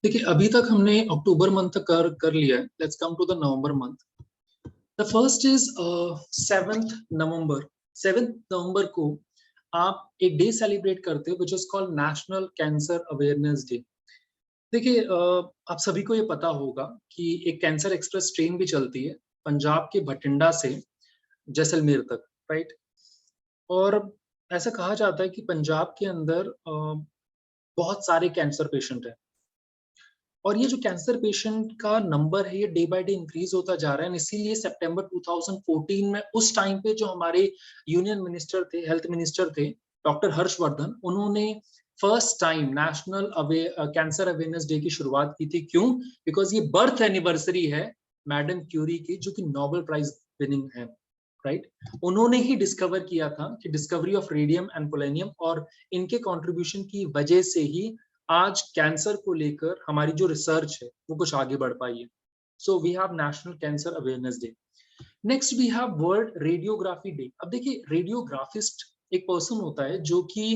देखिए अभी तक हमने अक्टूबर मंथ तक कर लिया है। Let's come to the November month. The first is 7th November. 7th नवंबर को आप एक डे सेलिब्रेट करते हो which is called national cancer awareness day. देखिए आप सभी को ये पता होगा कि एक कैंसर एक्सप्रेस ट्रेन भी चलती है पंजाब के भटिंडा से जैसलमेर तक, राइट। और ऐसा कहा जाता है कि पंजाब के अंदर बहुत सारे कैंसर पेशेंट हैं और ये जो कैंसर पेशेंट का नंबर है ये डे बाय डे इंक्रीज होता जा रहा है। इसीलिए सितंबर 2014 में उस टाइम पे जो हमारे यूनियन मिनिस्टर थे, हेल्थ मिनिस्टर थे, डॉक्टर हर्षवर्धन, उन्होंने first time national cancer awareness day की शुरुआत की थी। क्यों? बिकॉज ये बर्थ एनिवर्सरी है मैडम क्यूरी की, जो कि नोबेल प्राइज विनिंग है, राइट। उन्होंने ही डिस्कवर किया था कि discovery of radium and polonium, और इनके कंट्रीब्यूशन की वजह से ही आज कैंसर को लेकर हमारी जो रिसर्च है वो कुछ आगे बढ़ पाई है। So we have national cancer awareness day. Next we have world radiography day. अब देखिए रेडियोग्राफिस्ट एक पर्सन होता है जो कि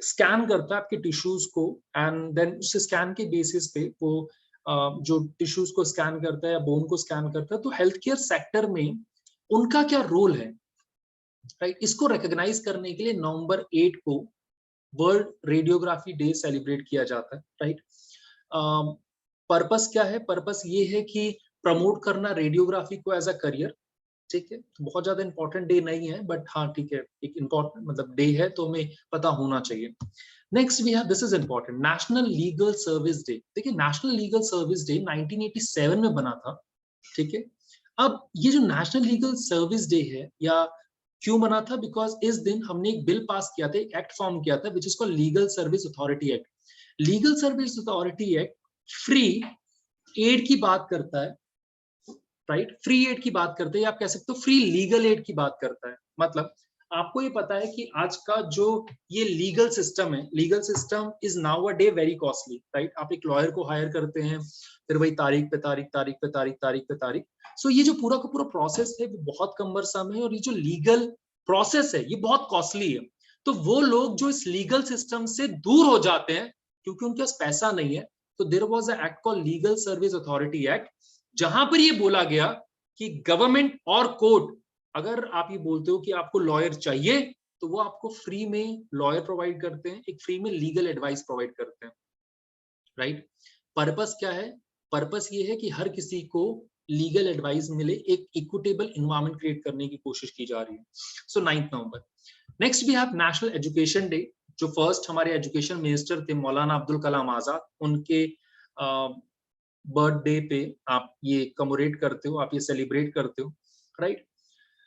स्कैन करता है आपके टिश्यूज को, एंड देन उस स्कैन के बेसिस पे वो जो टिश्यूज को स्कैन करता है या बोन को स्कैन करता है। तो हेल्थ केयर सेक्टर में उनका क्या रोल है, राइट। इसको रिकॉग्नाइज करने के लिए नवंबर 8 को वर्ल्ड रेडियोग्राफी डे सेलिब्रेट किया जाता है, राइट। पर्पस क्या है? पर्पस ये है कि प्रमोट करना रेडियोग्राफी को एज अ करियर, ठीक है। तो बहुत ज्यादा इंपॉर्टेंट डे नहीं है, बट हाँ ठीक है, एक इंपॉर्टेंट मतलब डे है तो हमें पता होना चाहिए। Next we have, this is important, national legal service day. देखिए नेशनल लीगल सर्विस डे 1987 में बना था, ठीक है। अब ये जो नेशनल लीगल सर्विस डे है, या क्यों बना था? बिकॉज इस दिन हमने एक बिल पास किया था, एक एक्ट फॉर्म किया था विच is called legal service authority act. Legal service authority act free add की बात करता है, राइट। फ्री एड की बात करते हैं, आप कह सकते हो फ्री लीगल एड की बात करता है। मतलब आपको ये पता है कि आज का जो ये लीगल सिस्टम है, legal system is now a day very costly, right. आप एक लॉयर को हायर करते हैं, फिर वही तारीख पे तारीख, तारीख पे तारीख, तारीख पे तारीख। सो ये जो पूरा का पूरा प्रोसेस है वो बहुत कम्बरसम है, और ये जो लीगल प्रोसेस है ये बहुत कॉस्टली है। तो वो लोग जो इस लीगल सिस्टम से दूर हो जाते हैं क्योंकि उनके पास पैसा नहीं है, तो there was a act called legal service authority act, जहां पर ये बोला गया कि गवर्नमेंट और कोर्ट, अगर आप ये बोलते हो कि आपको लॉयर चाहिए, तो वो आपको फ्री में लॉयर प्रोवाइड करते हैं, एक फ्री में लीगल एडवाइस प्रोवाइड करते हैं, राइट। पर्पस क्या है? पर्पस ये है कि हर किसी को लीगल एडवाइस मिले, एक इक्विटेबल इन्वायरमेंट क्रिएट करने की कोशिश की जा रही है। So 9th November. Next we have national education day. जो फर्स्ट हमारे एजुकेशन मिनिस्टर थे मौलाना अब्दुल कलाम आजाद, उनके बर्थडे पे आप ये कमोरेट करते हो, आप ये सेलिब्रेट करते हो, राइट।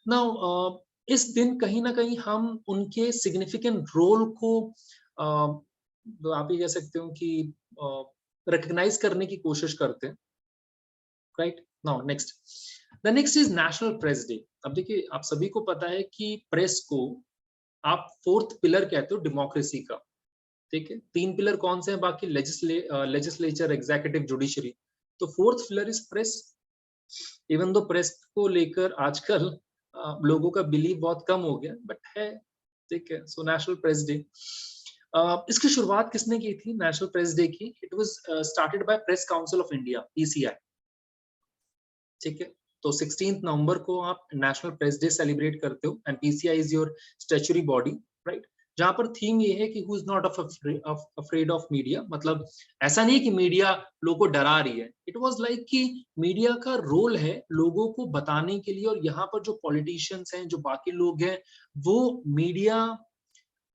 नाउ इस दिन कहीं ना कहीं हम उनके सिग्निफिकेंट रोल को आप ये कह सकते हो कि रिकग्नाइज करने की कोशिश करते हैं, right. Now next, the next is national press day. अब देखिए आप सभी को पता है कि प्रेस को आप फोर्थ पिलर कहते हो डेमोक्रेसी का, ठीक है। 3 पिलर कौन से हैं बाकी? Legislature, executive, judiciary. तो fourth pillar is press. Even though press को लेकर आजकल लोगों का बिलीव बहुत कम हो गया, बट है, ठीक है। सो नेशनल प्रेस डे, इसकी शुरुआत किसने की थी नेशनल प्रेस डे की? It was started by press council of India, PCI, ठीक है। तो 16th नवंबर को आप नेशनल प्रेस डे सेलिब्रेट करते हो, and PCI is your statutory body, right. जहां पर थीम ये है कि who is not afraid of media. मतलब ऐसा नहीं कि मीडिया लोगों को डरा रही है, इट वाज लाइक कि मीडिया का रोल है लोगों को बताने के लिए, और यहाँ पर जो पॉलिटिशियंस हैं, जो बाकी लोग हैं, वो मीडिया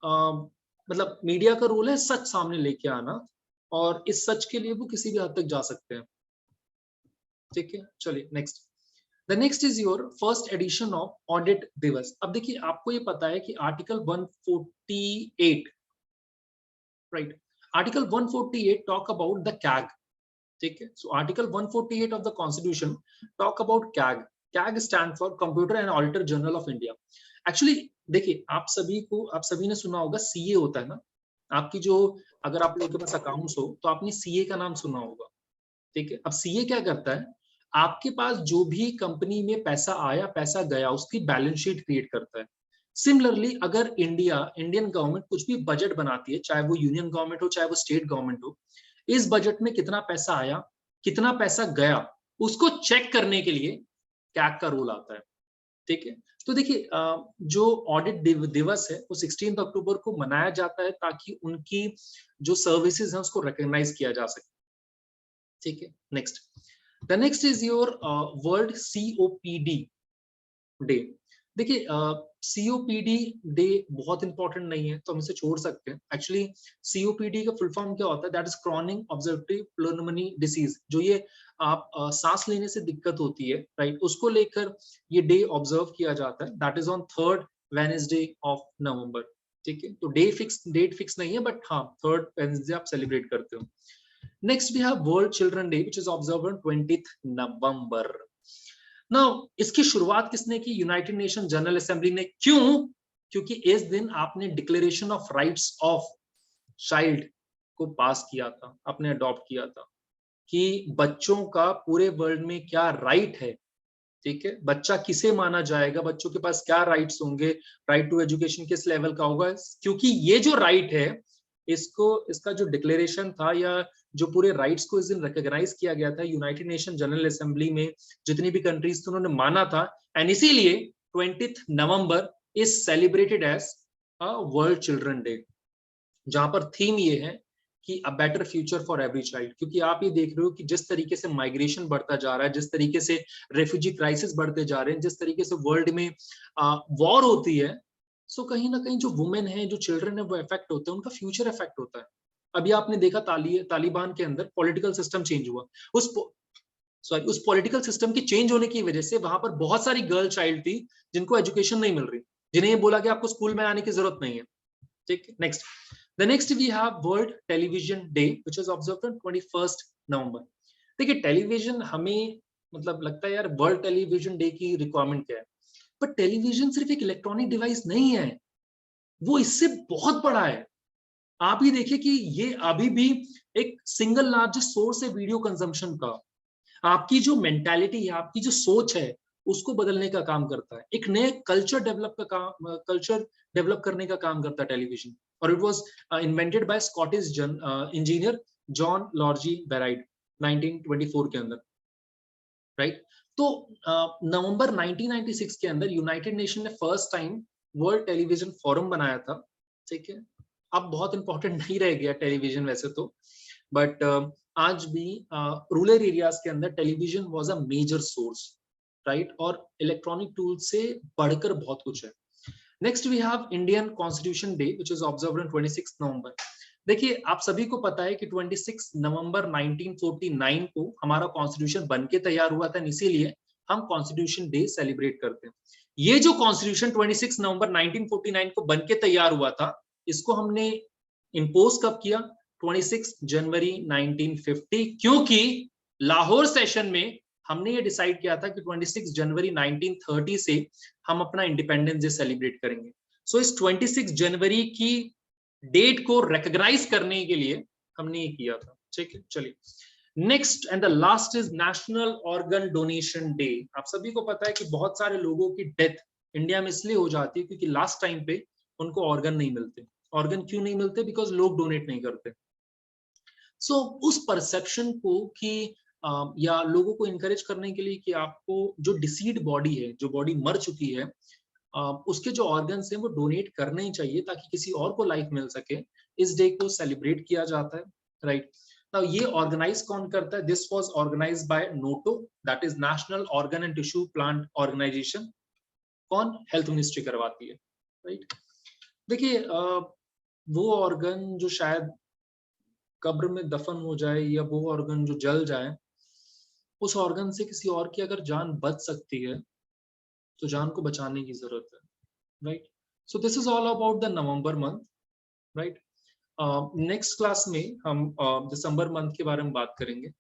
मतलब मीडिया का रोल है सच सामने लेके आना, और इस सच के लिए वो किसी भी हद तक जा सकते हैं, ठीक है। चलिए next, the next is your first edition of audit दिवस। अब देखिए आपको ये पता है कि article 148, right, article 148 talk about the CAG, ठीक है। So article 148 of the constitution talk about CAG. CAG stand for computer and auditor general of India. Actually देखिए आप सभी ने सुना होगा सीए होता है ना, आपकी जो, अगर आप लोगों के पास अकाउंट्स हो तो आपने सीए का नाम सुना होगा, ठीक है। अब सीए क्या करता है? आपके पास जो भी कंपनी में पैसा आया पैसा गया उसकी बैलेंस शीट क्रिएट करता है। सिमिलरली अगर इंडियन गवर्नमेंट कुछ भी बजट बनाती है, चाहे वो यूनियन गवर्नमेंट हो चाहे वो स्टेट गवर्नमेंट हो, इस बजट में कितना पैसा आया, कितना पैसा गया, उसको चेक करने के लिए कैग का रोल आता है। ठीक है, तो देखिए जो ऑडिट दिवस है वो 16 अक्टूबर को मनाया जाता है ताकि उनकी जो सर्विसेज है उसको रिकॉग्नाइज किया जा सके। ठीक है, next, the next is your world COPD day. देखिए COPD डे बहुत इंपॉर्टेंट नहीं है तो हम इसे छोड़ सकते हैं। एक्चुअली COPD का फुल फॉर्म क्या होता है, that is chronic obstructive pulmonary disease, जो ये आप सांस लेने से दिक्कत होती है, राइट, उसको लेकर ये डे ऑब्जर्व किया जाता है। That is on 3rd Wednesday of November. ठीक है, तो डेट फिक्स नहीं है, बट हाँ 3rd वेडनेसडे आप सेलिब्रेट करते हो। Next we have world children day which is observe on 20th November. Now इसकी शुरुआत किसने की, यूनाइटेड नेशन जनरल असेंबली ने। क्यों? क्योंकि इस दिन आपने declaration of rights of child को पास किया था, आपने अडॉप्ट किया था कि बच्चों का पूरे वर्ल्ड में क्या राइट है। ठीक है, बच्चा किसे माना जाएगा, बच्चों के पास क्या राइट्स होंगे, राइट टू एजुकेशन किस लेवल का होगा, क्योंकि ये जो राइट है इसका जो डिक्लेरेशन था या जो पूरे राइट्स को इस दिन रिकॉग्नाइज किया गया था यूनाइटेड नेशन जनरल असेंबली में, जितनी भी कंट्रीज थी उन्होंने माना था, एंड इसीलिए 20th November is celebrated as world children day, जहां पर थीम ये है कि a better future for every child. क्योंकि आप ये देख रहे हो कि जिस तरीके से माइग्रेशन बढ़ता जा रहा है, जिस तरीके से रेफ्यूजी क्राइसिस बढ़ते जा रहे हैं, जिस तरीके से वर्ल्ड में वॉर होती है, सो कहीं ना कहीं जो वुमेन है, जो चिल्ड्रन है, वो इफेक्ट होते हैं, उनका फ्यूचर इफेक्ट होता है। अभी आपने देखा तालिबान के अंदर पॉलिटिकल सिस्टम चेंज हुआ, उस पॉलिटिकल सिस्टम के चेंज होने की वजह से वहां पर बहुत सारी गर्ल चाइल्ड थी जिनको एजुकेशन नहीं मिल रही, जिन्हें ये बोला कि आपको स्कूल में आने की जरूरत नहीं है। ठीक है, next, the next we have world television day which is observed on 21st November. देखिए टेलीविजन हमें मतलब लगता है यार वर्ल्ड टेलीविजन डे की रिक्वायरमेंट क्या है, पर टेलीविजन सिर्फ एक इलेक्ट्रॉनिक डिवाइस नहीं है, वो इससे बहुत बड़ा है। आप ही देखिए कि ये अभी भी एक सिंगल लार्जेस्ट सोर्स है वीडियो कंजम्पशन का। आपकी जो मेंटालिटी है, आपकी जो सोच है, उसको बदलने का काम करता है, एक नए कल्चर डेवलप करने का काम करता है टेलीविजन। और it was invented by Scottish engineer John Logie Baird 1924 के अंदर, राइट। तो नवंबर 1996 के अंदर यूनाइटेड नेशन ने first time world television forum बनाया था। ठीक है, अब बहुत इंपॉर्टेंट नहीं रह गया टेलीविजन वैसे तो, बट आज भी रूरल एरियाज के अंदर television was a major source, right, और इलेक्ट्रॉनिक टूल से बढ़कर बहुत कुछ है। Next we have Indian constitution day which is observed on 26 November. देखिए आप सभी को पता है कि 26 नवंबर 1949 को हमारा कॉन्स्टिट्यूशन बनके तैयार हुआ था, इसीलिए हम कॉन्स्टिट्यूशन डे सेलिब्रेट करते हैं। ये जो कॉन्स्टिट्यूशन 26 नवंबर 1949 को बनके तैयार हुआ था, इसको हमने इंपोज कब किया, 26 जनवरी 1950, क्योंकि लाहौर सेशन में हमने ये डिसाइड किया था कि 26 जनवरी 1930 से हम अपना इंडिपेंडेंस डे सेलिब्रेट करेंगे। सो इस 26 जनवरी की डेट को रिकॉग्नाइज करने के लिए हमने ये किया था। ठीक है, चलिए next and the last is national organ donation day. आप सभी को पता है कि बहुत सारे लोगों की डेथ इंडिया में इसलिए हो जाती है क्योंकि लास्ट टाइम पे उनको ऑर्गन नहीं मिलते। ऑर्गन क्यों नहीं मिलते? बिकॉज लोग डोनेट नहीं करते। सो उस परसेप्शन को कि या लोगों को इनकरेज करने के लिए कि आपको जो डिसीड बॉडी है, जो बॉडी मर चुकी है, उसके जो ऑर्गन्स हैं वो डोनेट करने ही चाहिए ताकि किसी और को लाइफ मिल सके। इस डे को सेलिब्रेट किया जाता है, राइट। नाउ ये ऑर्गेनाइज कौन करता है? This was organised by NOTTO, that is national organ and tissue plant organisation. कौन? हेल्थ मिनिस्ट्री करवाती है, राइट। देखिए वो ऑर्गन जो शायद कब्र में दफन हो जाए या वो ऑर्गन जो जल जाए, उस ऑर्गन से किसी और की अगर जान बच सकती है तो जान को बचाने की जरूरत है, right. So this is all about the November month, right. Next class में हम दिसंबर मंथ के बारे में बात करेंगे।